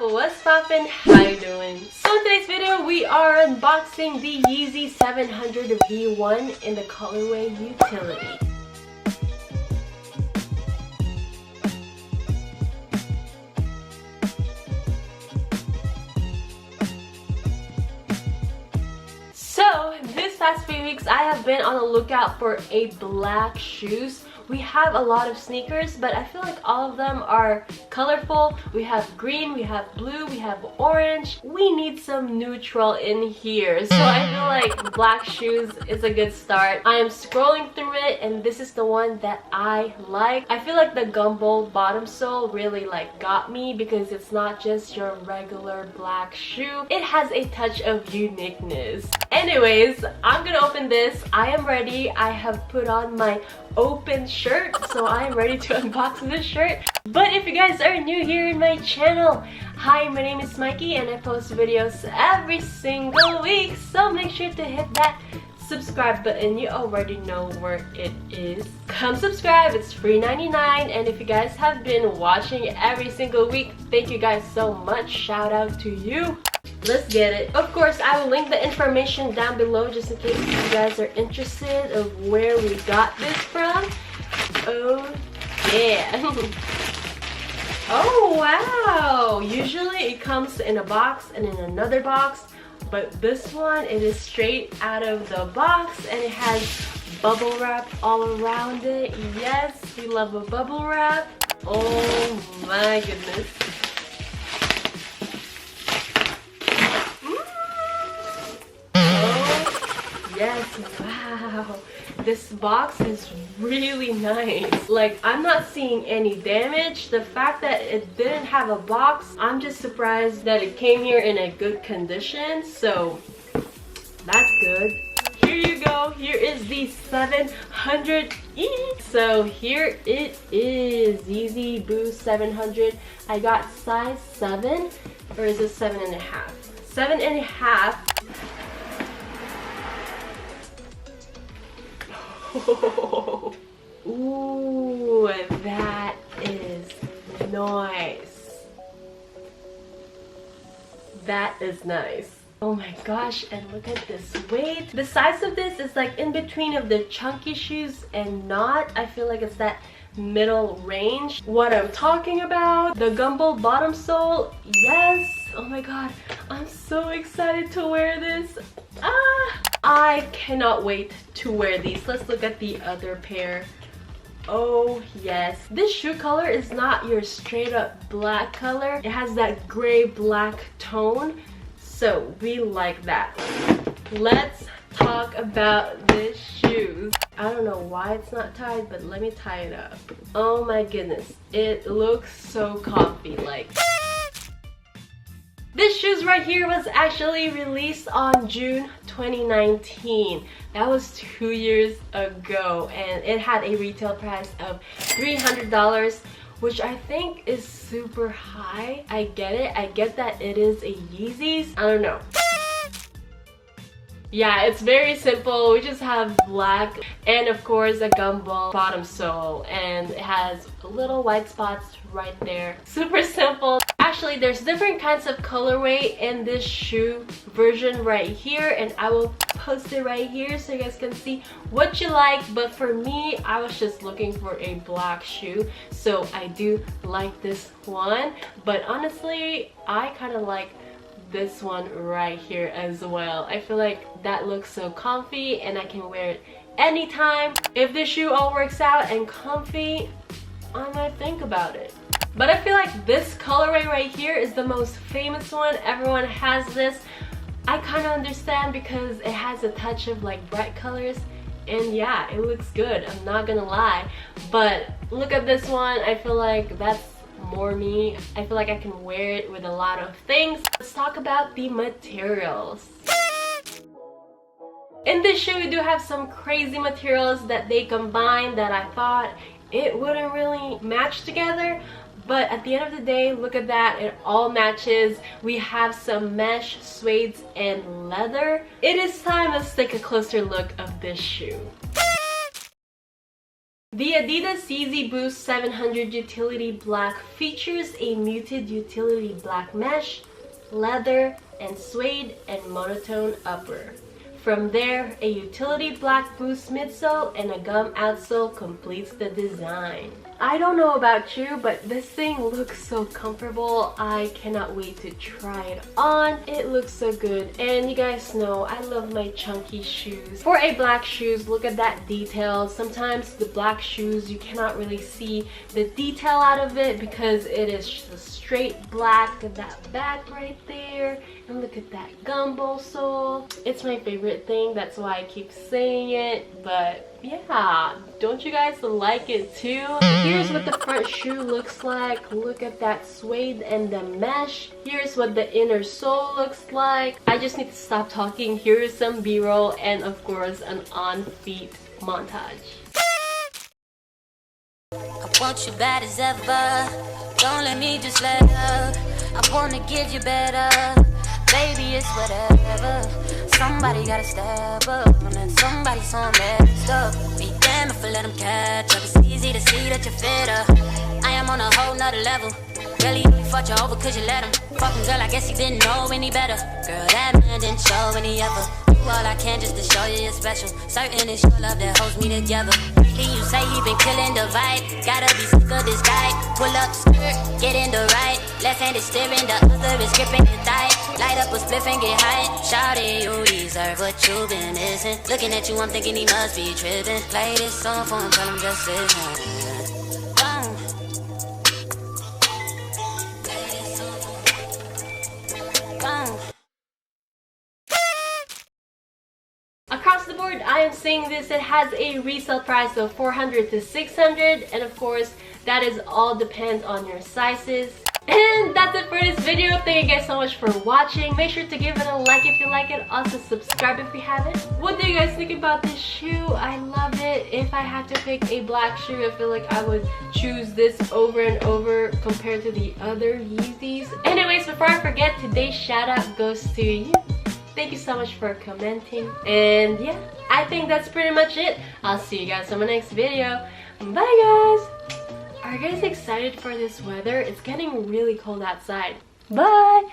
What's poppin'? How you doing? So in today's video we are unboxing the Yeezy 700 V1 in the colorway Utility. So this past few weeks I have been on the lookout for a black shoes. We have a lot of sneakers, but I feel like all of them are colorful. We have green, we have blue, we have orange. We need some neutral in here. So I feel like black shoes is a good start. I am scrolling through it and this is the one that I like. I feel like the gumbo bottom sole really got me because it's not just your regular black shoe. It has a touch of uniqueness. Anyways, I'm gonna open this. I am ready. I have put on my open shirt, so I am ready to unbox this shirt. But if you guys are new here in my channel, hi, my name is Mikey and I post videos every single week, so make sure to hit that subscribe button. You already know where it is. Come subscribe, it's free 99. And if you guys have been watching every single week, thank you guys so much. Shout out to you. Let's get it. Of course, I will link the information down below just in case you guys are interested of where we got this from. Oh yeah. Oh wow. Usually it comes in a box and in another box, but this one, it is straight out of the box and it has bubble wrap all around it. Yes, we love a bubble wrap. Oh my goodness. Yes, wow. This box is really nice. Like, I'm not seeing any damage. The fact that it didn't have a box, I'm just surprised that it came here in a good condition. So, that's good. Here you go. Here is the 700E. So, here it is. Yeezy Boost 700. I got size 7. Or is it 7.5? 7.5. Ooh, that is nice. That is nice. Oh my gosh, and look at this weight. The size of this is like in between of the chunky shoes and not. I feel like it's that middle range. What I'm talking about, the gumbo bottom sole, yes. Oh my god, I'm so excited to wear this. I cannot wait to wear these. Let's look at the other pair. Oh yes, this shoe color is not your straight up black color. It has that gray black tone, so we like that. Let's talk about this shoes. I don't know why it's not tied, but let me tie it up. Oh my goodness, it looks so comfy. Like, this shoes right here was actually released on June 2019. That was 2 years ago, and it had a retail price of $300, which I think is super high. I get it. I get that it is a Yeezys. I don't know. Yeah, it's very simple. We just have black and of course a gumbo bottom sole, and it has little white spots right there. Super simple. Actually, there's different kinds of colorway in this shoe version right here, and I will post it right here so you guys can see what you like. But for me, I was just looking for a black shoe, so I do like this one. But honestly, I kind of like this one right here as well. I feel like that looks so comfy and I can wear it anytime. If this shoe all works out and comfy, I might think about it. But I feel like this colorway right here is the most famous one. Everyone has this. I kind of understand because it has a touch of like bright colors, and yeah, it looks good, I'm not gonna lie. But look at this one. I feel like that's more me. I feel like I can wear it with a lot of things. Let's talk about the materials. In this shoe, we do have some crazy materials that they combine that I thought it wouldn't really match together, but at the end of the day, look at that, it all matches. We have some mesh, suede, and leather. It is time, let's take a closer look of this shoe. The Adidas Yeezy Boost 700 Utility Black features a muted utility black mesh, leather, and suede and monotone upper. From there, a utility black boost midsole and a gum outsole completes the design. I don't know about you, but this thing looks so comfortable. I cannot wait to try it on. It looks so good, and you guys know I love my chunky shoes. For a black shoes, look at that detail. Sometimes the black shoes, you cannot really see the detail out of it because it is just straight black. Look at that back right there, and look at that gumbo sole. It's my favorite thing, that's why I keep saying it. But yeah, don't you guys like it too? Here's what the front shoe looks like. Look at that suede and the mesh. Here's what the inner sole looks like. I just need to stop talking. Here is some b-roll and of course an on-feet montage. I want you bad as ever. Don't let me just let up. I wanna give you better. Baby, it's whatever. Somebody gotta step up, and then somebody so messed up. Be damned if I let them catch up. It's easy to see that you're fitter. I am on a whole nother level. Really, he fucked you over cause you let him. Fucking girl, I guess he didn't know any better. Girl, that man didn't show any ever. Do all I can just to show you you're special. Certain it's your love that holds me together. You say he been killing the vibe. Gotta be sick of this guy. Pull up skirt, get in the right. Left hand is steering, the other is gripping your thigh. Light up a spliff and get high. Shawty, you deserve what you've been missing. Looking at you, I'm thinking he must be tripping. Play this song for him, tell him just listen. Boom. Play this song for him. Boom. Across the board, I am seeing this. It has a resale price of $400 to $600, and of course, that is all depends on your sizes. And that's it for this video. Thank you guys so much for watching. Make sure to give it a like if you like it. Also subscribe if you haven't. What do you guys think about this shoe? I love it. If I had to pick a black shoe, I feel like I would choose this over and over compared to the other Yeezys. Anyways, before I forget, today's shout out goes to you. Thank you so much for commenting. And yeah, I think that's pretty much it. I'll see you guys on my next video. Bye guys! Are you guys excited for this weather? It's getting really cold outside. Bye!